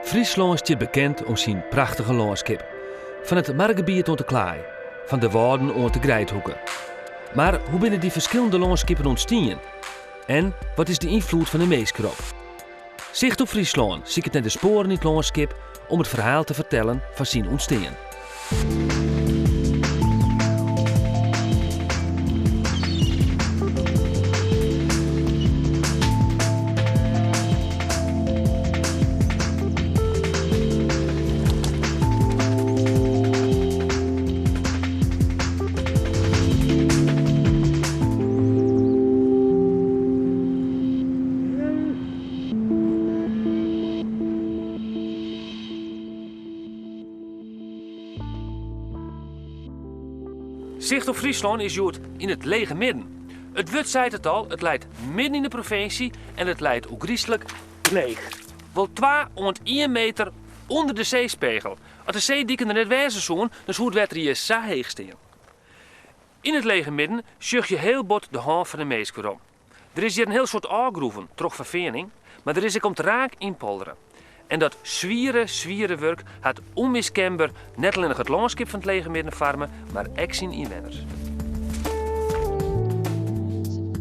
Friesland is bekend om zijn prachtige landschap. Van het Margebied tot de Klaai, van de Wouden tot de Grijthoeken. Maar hoe binnen die verschillende landschappen ontstaan? En wat is de invloed van de meeskrop? Zicht op Friesland zie ik het naar de sporen in het landschap om het verhaal te vertellen van zijn ontstaan. Zicht op Friesland is jood in het lege midden. Het wut zei het al, het leidt midden in de provincie en het leidt ook griezelig leeg. Wel 201 meter onder de zeespiegel. Als de zeedieken er net wezen zoen, dan zou het water hier zo heeg staan. In het lege midden zucht je heel bot de hand van de meeskerom. Er is hier een heel soort aalgroeven, toch vervening, maar er is ook om te raak inpolderen. En dat zwieren werk had onmiskenbaar net alleen nog het landschap van het lege midden farmen, maar ook zijn inwoners.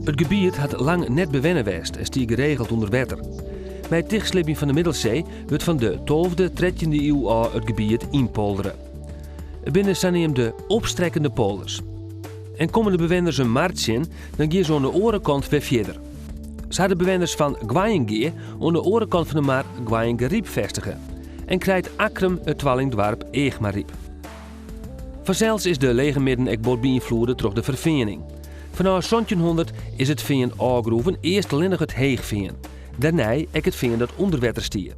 Het gebied had lang net bewennen geweest en stieg geregeld onder water. Bij het dichtslipping van de Middelzee werd van de 12e, 13e eeuw al het gebied inpolderen. Binnen zijn hem de opstrekkende polders. En komen de bewoners een markt in, dan gaan ze aan de orenkant weer verder. Ze hadden bewoners van Gwayengeer aan de orenkant van de maar Gwayengerriep vestigen. En krijgt Akrum het dwallingdwarp Eegmariep. Vanzelfs is de lege midden ek bot beïnvloeden door de vervening. Vanaf 1700 is het veen aalgroeven eerst alleen nog het heegveen. Daarna ek het veen dat onder water stier.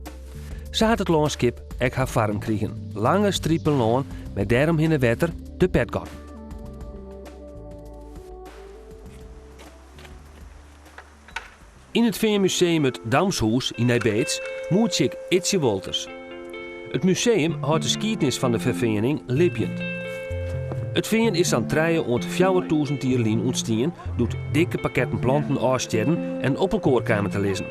Ze had het landschap ek haar farm kregen. Lange striepen laan met daarom in de water de petgat. In het Veenmuseum het Damshoes in Nijbeets moet ik Itje Wolters. Het museum houdt de geschiedenis van de vervening levend. Het veen is aan treien ont 4000 jaar ontstaan door dikke pakketten planten afsteden en op elkaar kwamen te lezen.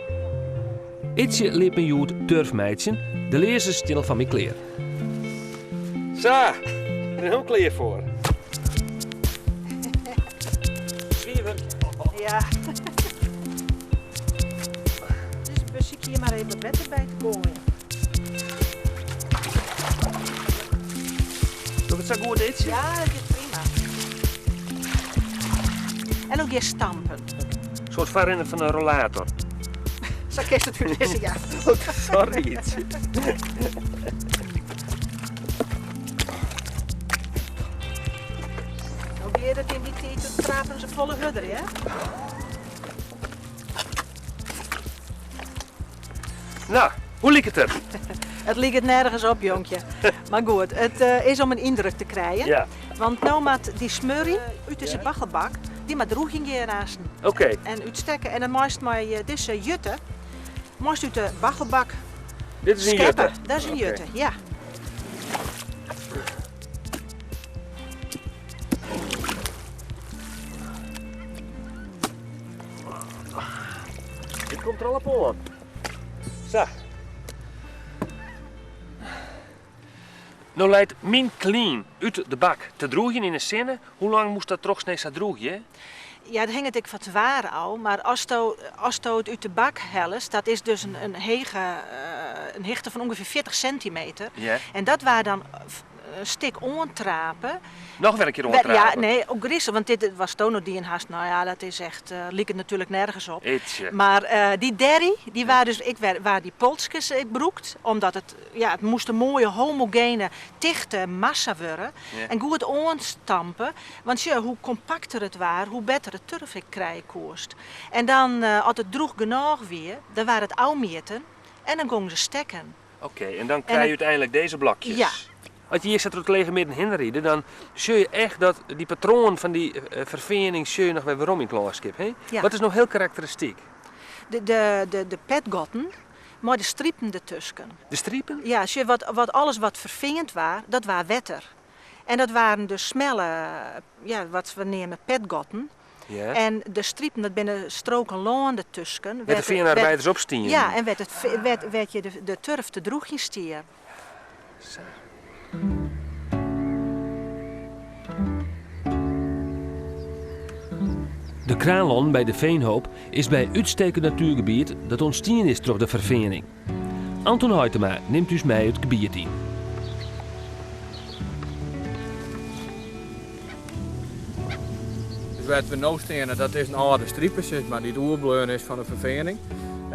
Itje liep een jood turfmeidje, de lezers stil van mijn kleer. Zo, er is een kleer voor. Zwieven. Ja. Dus ik hier maar even beter bij te komen. Doe het zo goed, Itje? Ja, dat is prima. En ook je stampen. Een soort variant van een rollator. Zo kerst het weer eens, ja. Sorry, Itje. Ook weer dat in die tijd trapen ze volle hudder, hè? Nou, hoe liep het er? Het ligt het nergens op, jonkje. Maar goed, het is om een indruk te krijgen. Ja. Want nou maat die smurrie uit deze baggelbak, die maar droeg ging je naasten. Oké. En uitstekken. En dan moest maar deze jutte, moest uit de baggelbak Dit is een scheppen. jutte. Dat is een jutte, ja. Dit komt er al op aan. Zo. Nou leidt min clean uit de bak te droegen in een zinnen. Hoe lang moest dat toch steeds droegen? Ja, dat hangt ik wat waar al, maar als het uit de bak helles, dat is dus een hechte van ongeveer 40 centimeter. Ja. En dat waar dan een stuk ontrapen. Nog wel een keer ronddraaien. Ja, nee, ook grissen, want dit was tono die in haast. Nou ja, dat is echt, liep het natuurlijk nergens op. Itje. Maar die derry, die waren dus, waar die polskes broekt, omdat het moest een mooie homogene, dichte massa worden. Ja. En goed onstampen, want ja, hoe compacter het was, hoe beter het turf ik krijgen kost. En dan, als het droeg genoeg weer, dan waren het oudmeten en dan gingen ze stekken. Oké, en dan krijg je uiteindelijk deze blokjes. Ja. Als je hier staat door het lege midden hinrieden, dan zul je echt dat die patroon van die vervening zul je nog weer waarom in het landschap. Hè? Ja. Wat is nog heel karakteristiek? De petgotten, maar de striepen ertussen. De striepen? Ja, zie je, alles wat vervingend was, dat was wetter. En dat waren dus smelle, ja, wat we nemen petgotten. Ja. En de striepen, dat binnen stroken loon ertussen. Met de veenarbeiders opstien. Ja, en werd je de turf te droeg in stier. De Kraalon bij de Veenhoop is bij uitstekend natuurgebied dat ontstaan is door de vervening. Anton Huytema neemt dus mij het gebied in. Dus wat we nu staan, dat is een oude strieper, maar die het oerbleun is van de vervening.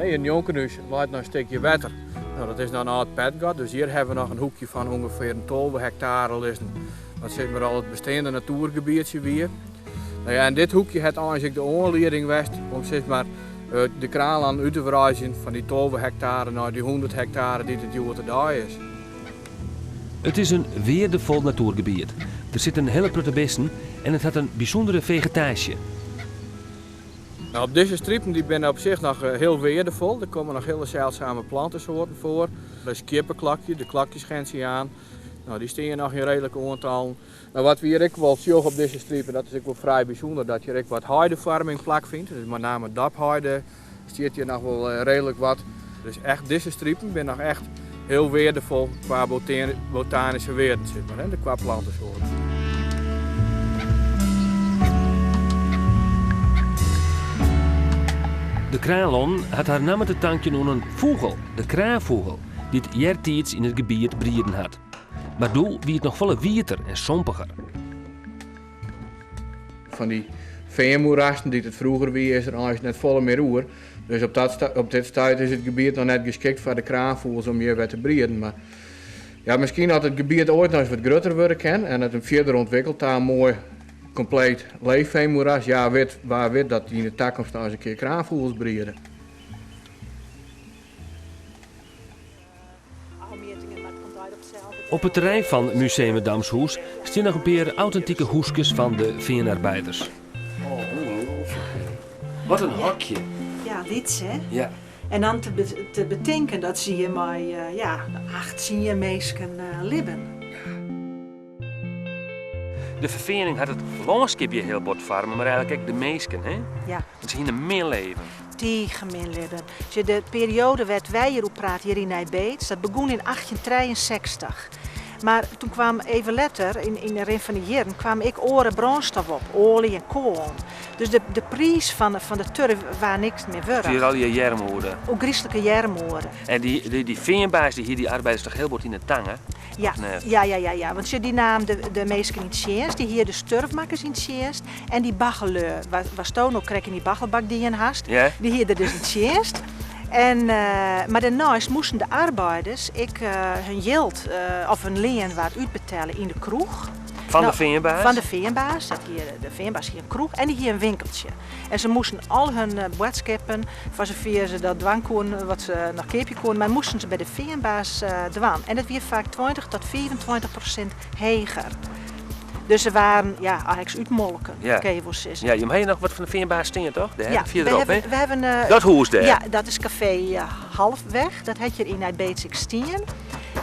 In Jonkenhuis laat nog een stukje water. Nou, dat is dan een oud petgat, dus hier hebben we nog een hoekje van ongeveer 12 hectare liggen. Dat zit maar al het bestaande natuurgebiedje weer. Nou ja, en dit hoekje heeft eigenlijk de aanleiding geweest om zeg maar, de Kraalon uit te verhuizen van die 12 hectare naar die 100 hectare die het hier daar is. Het is een waardevol natuurgebied. Er zitten hele grote bessen en het had een bijzondere vegetatie. Nou, op deze striepen die zijn op zich nog heel waardevol. Er komen nog hele zeldzame plantensoorten voor. Dat is kippenklakje, de klakjesgensie aan. Nou, die staan nog in redelijke aantal. Nou, wat we hier ook wel zien op deze striepen, dat is ook wel vrij bijzonder, dat je ook wat heidefarming vindt. Dus met name dapheide stiert hier nog wel redelijk wat. Dus echt deze striepen zijn nog echt heel waardevol qua botanische waarden, zeg maar, hè, qua plantensoorten. De Kraalon had haar naam te tankje aan een vogel, de kraanvogel, die het jaartijds in het gebied brieden had. Maar toen wie het nog volle wieter en sompiger. Van die veenmoerassen die het vroeger wie is er eigenlijk net volle meer oer. Dus op dit stuit is het gebied nog net geschikt voor de kraanvogels om hier weer te brieden. Maar ja, misschien had het gebied ooit nog eens wat groter worden kunnen en het hem verder ontwikkeld daar mooi compleet leefveenmoeras. Ja, waar weet dat die in de toekomst nog eens een keer kraanvogels brieden. Op het terrein van Museum Damshoes staan nog een paar authentieke hoesjes van de veenarbeiders. Oh, wat een hokje. Ja, dit hè. Ja. En dan te bedenken dat ze hier maar 18 mensen libben. De vervening had het landschapje heel bot farmen, maar eigenlijk ook de meesken, hè? Ja. Dat ze hier een meer leven. Die gemeenleden. De periode werd wij hierop praten hier in Nijbeets, dat begon in 1863. Maar toen kwam even later, in de rin van de jaren, kwam ik oren brandstof op, olie en kool. Dus de prijs van de turf waar niks meer Zie je werd. al je jermoorden. Ook christelijke jermoorden. En die veenbaas die arbeiders toch heel bot in de tangen? Ja, ja. Want je die naam de meesten in Tjeest, die hier de sturfmakkers in Tjeest en die baggeleur, waar toen ook kreeg in die baggelbak die je hast, Ja? die hier dus in Tjeest. En, maar daarnaast moesten de arbeiders hun geld of hun leen wat uitbetalen in de kroeg. Van de veenbaas? Van de veenbaas. De veenbaas hier een kroeg en die hier een winkeltje. En ze moesten al hun boodschappen, voor zover ze dat dwang konden, wat ze nog keepje konden, maar moesten ze bij de veenbaas dwang. En dat weer vaak 20% tot 24% heger. Dus ze waren eigenlijk uitmolken, kan je wel zeggen. Ja, je hebt nog wat van de veenbaas stingen toch? Daar Ja, we hebben dat hoes daar? Ja, dat is café Halfweg. Dat had je in Nijbeets 16.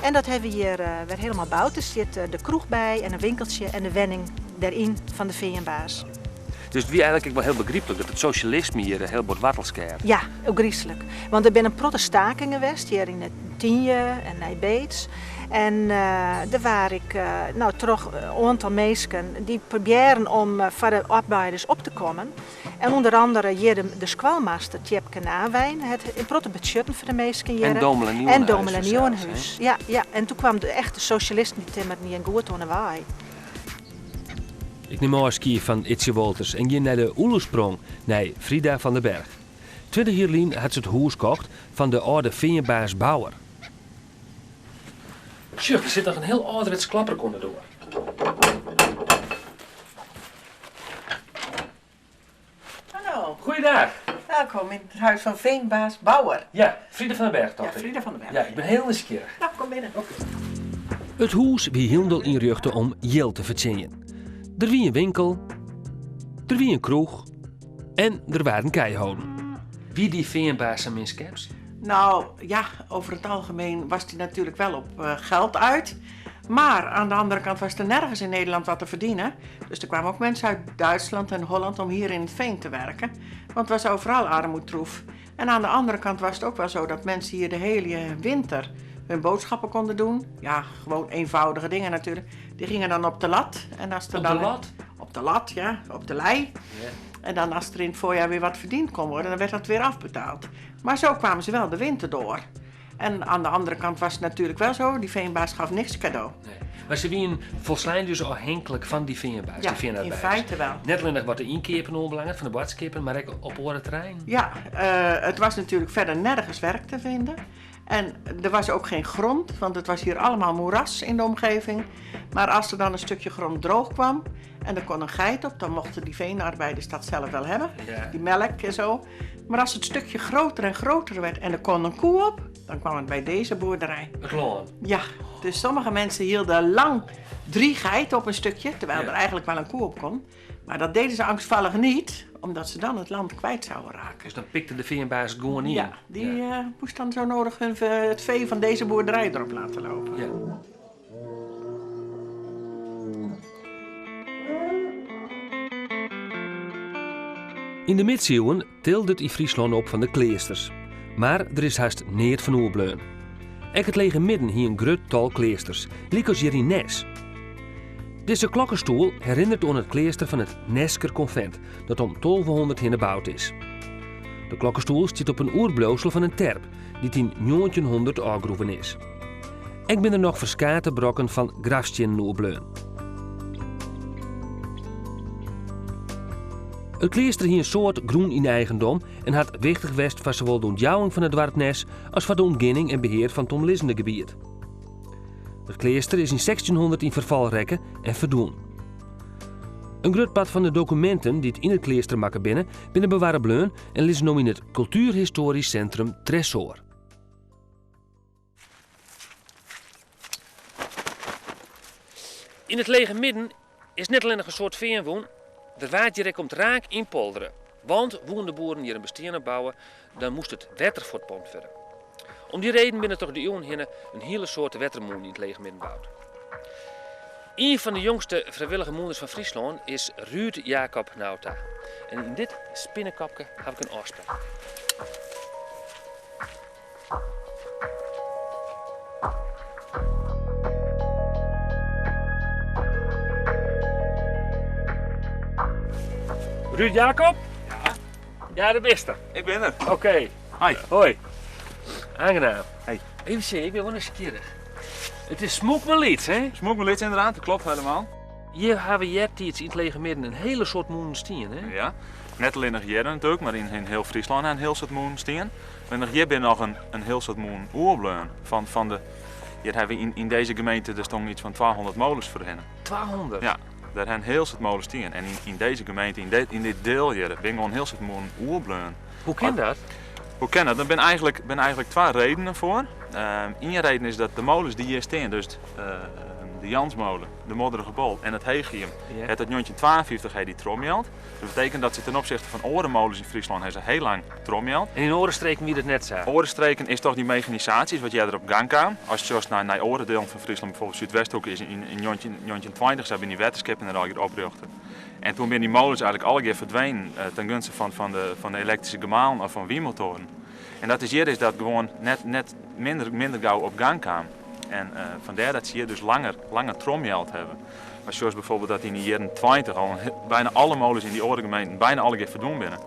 En dat hebben we hier weer helemaal bouwd. Er zit de kroeg bij en een winkeltje en de wenning daarin van de veenbaas. Dus het wie eigenlijk wel heel begrijpelijk dat het socialisme hier heel bot wartelskeert. Ja, ook griezelig. Want er zijn een protte stakingen geweest hier in het Tienje en Nijbeets. En daar waar ik toch een aantal mensen die proberen om voor de arbeiders op te komen. En onder andere hier de squalmaster Tjepke Nawijn, het een protte budgetten voor de mensen hier. En Domela Nieuwenhuis. Ja. En toen kwam de echte socialisten die timmer niet een goed aan waai. Ik neem een ski van Itje Wolters en ging naar de Oelersprong, naar Frida van den Berg. 20 jaar geleden had ze het huis gekocht van de oude veenbaas Bauer. Tjuh, er zit nog een heel ouderwets klapper door. Hallo, Goeiedag. welkom in het huis van veenbaas Bauer. Ja, Frida van den Berg toch? Ja, Frida van den Berg. Ja, ik ben heel nieuwsgierig. Nou, kom binnen. Het huis wie Hindel inrichtte om geld te verdienen. Er wie een winkel, er wie een kroeg en er waren keihouden. Wie die veenbaas en minskeps? Nou ja, over het algemeen was hij natuurlijk wel op geld uit. Maar aan de andere kant was er nergens in Nederland wat te verdienen. Dus er kwamen ook mensen uit Duitsland en Holland om hier in het veen te werken. Want het was overal armoedtroef. En aan de andere kant was het ook wel zo dat mensen hier de hele winter hun boodschappen konden doen. Ja, gewoon eenvoudige dingen natuurlijk. Die gingen dan op de lat. En als er Op de dan lat? Op de lat, ja. Op de lei. Ja. En dan als er in het voorjaar weer wat verdiend kon worden, dan werd dat weer afbetaald. Maar zo kwamen ze wel de winter door. En aan de andere kant was het natuurlijk wel zo, die veenbaas gaf niks cadeau. Nee. Maar ze waren volslijn dus afhankelijk van die veenbaas. Ja, die veenarbeiders. in feite wel. Net alleen wat de inkepen onbelangrijk van de badskippen, maar ook op het terrein. Ja, het was natuurlijk verder nergens werk te vinden. En er was ook geen grond, want het was hier allemaal moeras in de omgeving. Maar als er dan een stukje grond droog kwam en er kon een geit op, dan mochten die veenarbeiders dat zelf wel hebben. Ja. Die melk en zo. Maar als het stukje groter en groter werd en er kon een koe op, dan kwam het bij deze boerderij. Het loon. Ja, dus sommige mensen hielden lang 3 geiten op een stukje, terwijl Ja. er eigenlijk wel een koe op kon. Maar dat deden ze angstvallig niet, omdat ze dan het land kwijt zouden raken. Dus dan pikte de veenbaas gewoon in. Ja, die moest dan zo nodig het vee van deze boerderij erop laten lopen. Ja. In de middeleeuwen tilde het in Friesland op van de kleesters. Maar er is haast neer van oerbleun. Ook het lege midden hier een grut tal kleesters, liek als hier in Nes. Deze klokkenstoel herinnert aan het kleester van het Nesker convent, dat om 1200 in de bouwd is. De klokkenstoel zit op een oerbloosel van een terp, die in 1900 aangegroeven is. Ik ben er nog verskate brokken van grafstien oerbleun. Het kleester hier een soort groen in eigendom en had wichtig west van zowel de ontjouwing van het Dwarpnes als van de ontginning en beheer van het omliggende gebied. Het kleester is in 1600 in verval rekken en verdoen. Een groot pad van de documenten die het in het kleester maken binnen bewaren bleun en liggen nu in het Cultuurhistorisch Centrum Tresor. In het lege midden is net alleen nog een soort veenwoon. De waardje komt raak in polderen. Want woon de boeren hier een besteden bouwen, dan moest het wetter voor het pond verder. Om die reden binnen toch de eeuwen heen een hele soort wettermoen in het lege midden bouwt. Een van de jongste vrijwillige moeders van Friesland is Ruud Jacob Nauta. En in dit spinnenkapje heb ik een afspraak. Ruud Jacob? Ja? Ja, de beste. Ik ben er. Oké. Hi. Hoi. Aangenaam. Hey. Even zien, ik ben wel nieuwsgierig. Het is smook me lied, hè? Smook me lid inderdaad, dat klopt helemaal. Hier hebben we iets in het lege midden een hele soort moenen stien, hè? Ja. Net alleen nog hier natuurlijk, maar in heel Friesland een heel soort moen staan. Maar nog hier ben nog een heel soort moen oerbleun. Van de, hier hebben we in deze gemeente er staan iets van 1200 molens voor hen. 1200? Ja, daar hebben heel soort molens staan. En in deze gemeente, in dit deel hier, ben gewoon heel soort moen oerbleun. Hoe kan dat? Hoe kan dat? Er zijn eigenlijk 2 redenen voor. Eén reden is dat de molens die hier staan, dus de Jansmolen, de Modderige Bol en het Hegium, Ja. het uit 1952 heeft die tromjeld. Dat betekent dat ze ten opzichte van andere molens in Friesland hebben ze heel lang tromjeld. En in Orenstreken wie dat net zei. Orenstreken is toch die mechanisatie, wat jij er op gang kwam. Als je zoals naar oren deel van Friesland, bijvoorbeeld Zuidwesthoek, is in 1920 hebben die wetenschap er al oprichten. En toen ben die molens eigenlijk alle keer verdwenen ten gunste van de elektrische gemalen of van wielmotoren. En dat is hier is dat gewoon net minder gauw op gang kwam. En vandaar dat ze hier dus langer tromjeld hebben. Maar zoals bijvoorbeeld dat in de jaren 20 al bijna alle molens in die orengemeenten bijna alle keer verdoen binnen.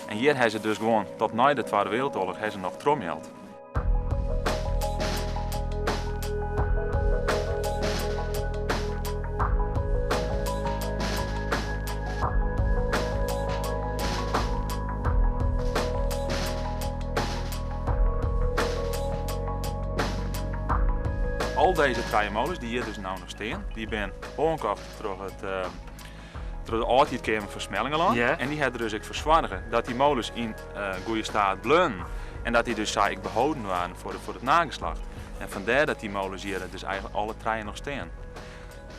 En hier hebben ze dus gewoon tot na de Tweede Wereldoorlog hebben ze nog tromjeld. Al deze 3 molens die hier dus nou nog staan, die zijn aangekocht door de oudheidkamer Versmellingenland. Ja. En die hebben dus ook verzorgen dat die molens in goede staat bleven. En dat die dus ik behouden waren voor het nageslacht. En vandaar dat die molens hier dus eigenlijk alle 3 nog staan.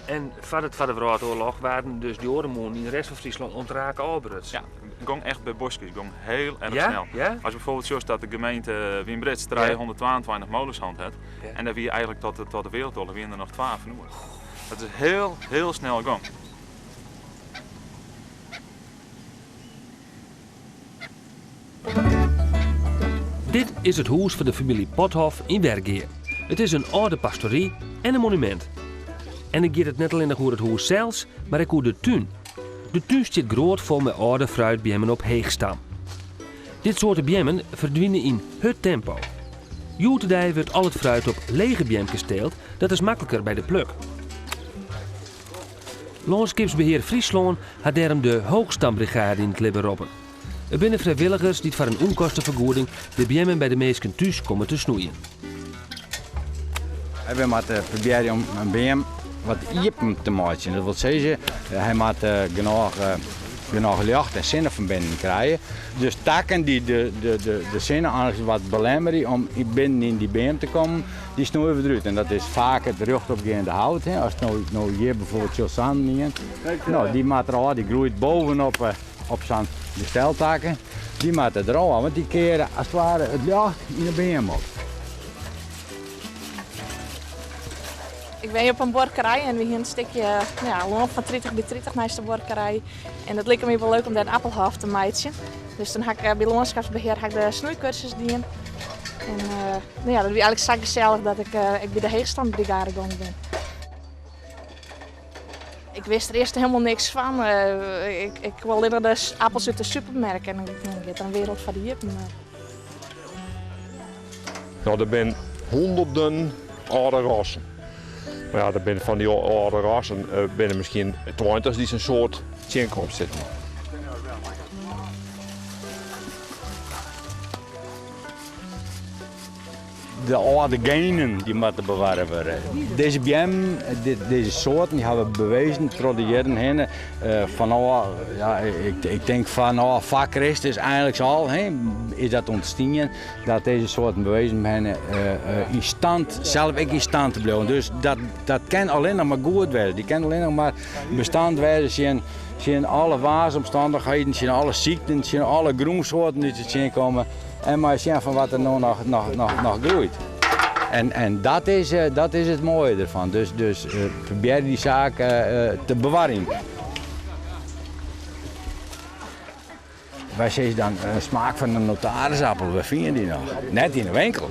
En van de Wereldoorlog waren dus die orenmoen in de rest van Friesland ontraken Alberts. Ja, ging echt bij bosjes, ging heel erg Ja? snel. Ja? Als bijvoorbeeld zoals dat de gemeente Wienbrits 322 molens hand had, Ja. en daar wie eigenlijk tot de wereldoorlog wie er nog 12 noemen. Dat is heel, heel snel gang. Dit is het huis van de familie Pothoff in Wergeer. Het is een oude pastorie en een monument. En ik gaat het niet alleen nog over het huis zelfs, maar ook over de tuin. De tuin staat groot vol met oude fruitbjemmen op heegstam. Dit soort bjemmen verdwijnen in het tempo. Joetendij wordt al het fruit op lege bjemmen steelt, dat is makkelijker bij de pluk. Landschapsbeheer Friesland had daarom de Hoogstambrigade in het leven roepen. Er binnen vrijwilligers die voor een onkostenvergoeding de bjemmen bij de meesten thuis komen te snoeien. We moeten proberen om een BM wat iepen te maken. Dat wil zeggen, hij moet genoeg lucht en zinnenverbinding krijgen. Dus takken die de zinnen eigenlijk wat belemmeren om binnen in die BM te komen, die snoeien we eruit. En dat is vaak het rechtopgaande hout. Hè. Als nou hier bijvoorbeeld zo'n zand, nou, die materiaal die groeit bovenop op zo'n besteltakken. Die moeten er al aan, want die keren als het ware het lucht in de BM op. Ik ben hier op een borkerij en we hier een stukje loop van 30 bij 30 naast de borkerij. En dat leek me wel leuk om daar een appelhof te maaien. Dus toen heb ik bij landschapsbeheer de snoeicursus gedaan. En dat was eigenlijk zo gezellig dat ik bij de Heegstandbrigade gegaan ben. Ik wist er eerst helemaal niks van. Ik wil alleen de appels uit de supermarkt en ik heb een wereld van die jippen. Nou, er zijn honderden oude rassen. Maar ja, er zijn van die oude rassen binnen misschien 20 die zo'n soort tjenk op zitten. De oude genen die moeten bewaard worden. Deze bjemmen, deze soorten, die hebben bewezen door de jaren heen. Ik denk van voor Christus eigenlijk al is dat ontstaan dat deze soorten bewezen hebben in stand, zelf in stand te blijven. Dus dat kan alleen nog maar goed worden. Die kan alleen nog maar bestand worden. Zien alle waarsomstandigheden, zien alle ziekten, zien alle groensoorten die te komen. En maar zien van wat er nog groeit. En dat is het mooie ervan. Dus probeer die zaak te bewaren. Wij zeggen dan smaak van een notarisappel, we vinden die nog. Net in de winkel.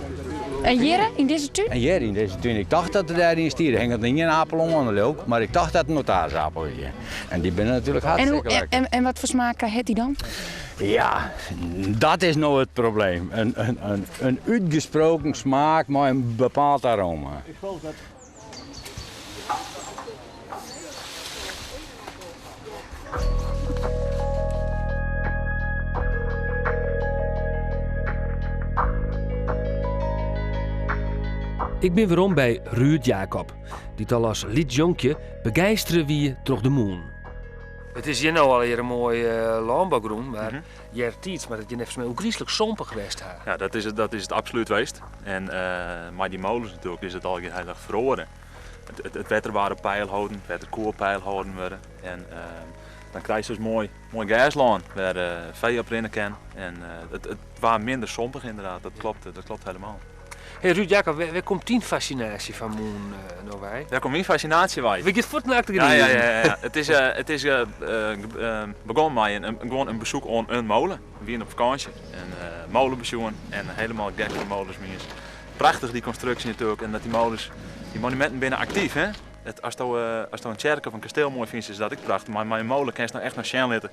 En hier in deze tuin? En hier in deze tuin. Ik dacht dat er daarin stieren. Hing het niet een appel om ook, maar ik dacht dat het een notarisappel was. En die ben natuurlijk hartstikke lekker. En wat voor smaak heeft die dan? Ja, dat is nou het probleem. Een uitgesproken smaak met een bepaald aroma. Ik ben weerom bij Ruud Jacob, die het al als liedjonkje begeisteren wie door de moon. Het is hier nou al een mooi landbouwgroen, maar je hebt iets, maar dat je net ook griezelig sompig geweest. Ja, dat is het absoluut geweest. En maar die molens natuurlijk is het al heel erg verloren. Het wetter waren peil houden, het wetter koerpeil houden worden. En dan krijg je dus mooi gaslaan waar vee op rennen kan. En het was minder sompig inderdaad, dat klopt helemaal. Hey Ruud Jacob, waar komt die fascinatie van moon nou bij? Daar komt mijn fascinatie bij. Wil je het voet naar achter Ja. Het is begonnen met gewoon een bezoek aan een molen. We waren op vakantie, een molenbezoek en helemaal gek van molens. Prachtig die constructie natuurlijk en dat die monumenten binnen actief. Hè? Als je een kerk of een kasteel mooi vindt, is dat ook prachtig. Maar mijn molen kan je nou echt naar zien letten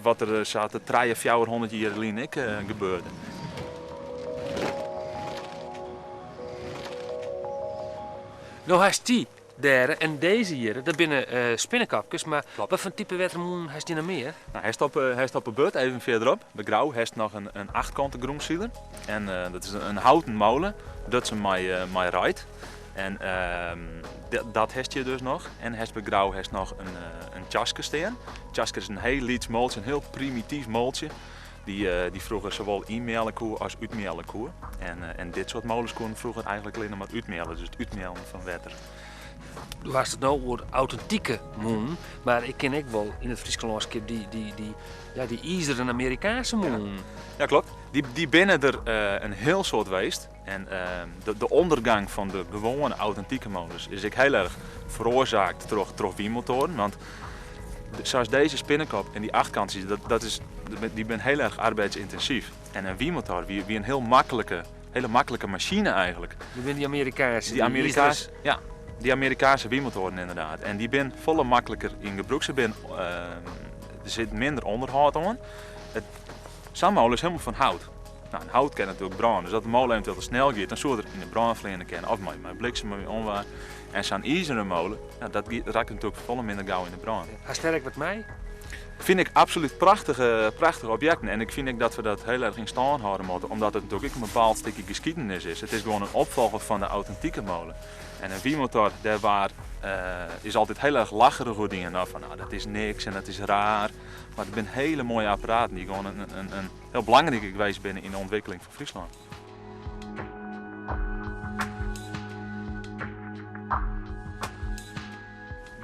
wat er zaten 300 jaar geleden gebeurde. Nou, hij is die daar en deze hier, dat binnen spinnenkapjes, maar wat voor type wettermoen heeft die nog meer? Nou, hij staat op een beurt even verderop. Bij Grauw heeft nog een achtkante groenzieder. En dat is een houten molen, dat ze mij rijdt. En dat heeft je dus nog. En bij Grauw heeft nog een tjaske staan. Tjaske is een heel liets moltje, een heel primitief moltje. Die vroeger zowel inmelenkoer als uitmelenkoer. En dit soort molens konden vroeger eigenlijk alleen nog maar uitmelen, dus het uitmelen van wetter. Du hast het nou over authentieke moen, maar ik ken ook wel in het Friese landschap die ijzeren Amerikaanse moen. Ja, klopt. Die binnen er een heel soort geweest. En de ondergang van de gewone authentieke molens is ik heel erg veroorzaakt door wielmotoren. Want zoals deze spinnenkop en die achtkantjes, die zijn heel erg arbeidsintensief. En een wielmotor, wie een hele makkelijke machine eigenlijk. Die zijn die Amerikaanse. Die Amerikaanse wielmotoren inderdaad. En die zijn volle makkelijker in gebruik. Er zit minder onderhoud aan. Zo'n molen is helemaal van hout. Nou, een hout kan natuurlijk branden, dus dat de molen eventueel te snel gaat, dan zou er in de brandvliegen kunnen of met bliksem met onwaar. En zo'n ijzeren molen, dat raakt natuurlijk volle minder gauw in de brand. Hij sterk met mij? Vind ik absoluut prachtige objecten en ik vind dat we dat heel erg in stand houden moeten, omdat het natuurlijk ook een bepaald stukje geschiedenis is. Het is gewoon een opvolger van de authentieke molen. En een wielmotor, is altijd heel erg lacherig voor dingen. Nou, van, dat is niks en dat is raar. Maar het zijn hele mooie apparaten die gewoon een heel belangrijk geweest zijn in de ontwikkeling van Friesland.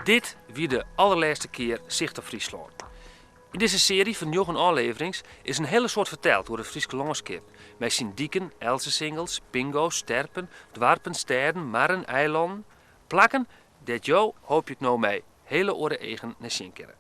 Dit wie de allerlaatste keer Zicht op Friesland. In deze serie van 9 afleverings is een hele soort verteld door het Friese landschap. Met zijn dieken, elsensingels, pingo's, sterpen, dwarpen, steden, marren, eilanden. Plakken, dat jou hoop ik nou mij hele oren eigen naar zien kennen.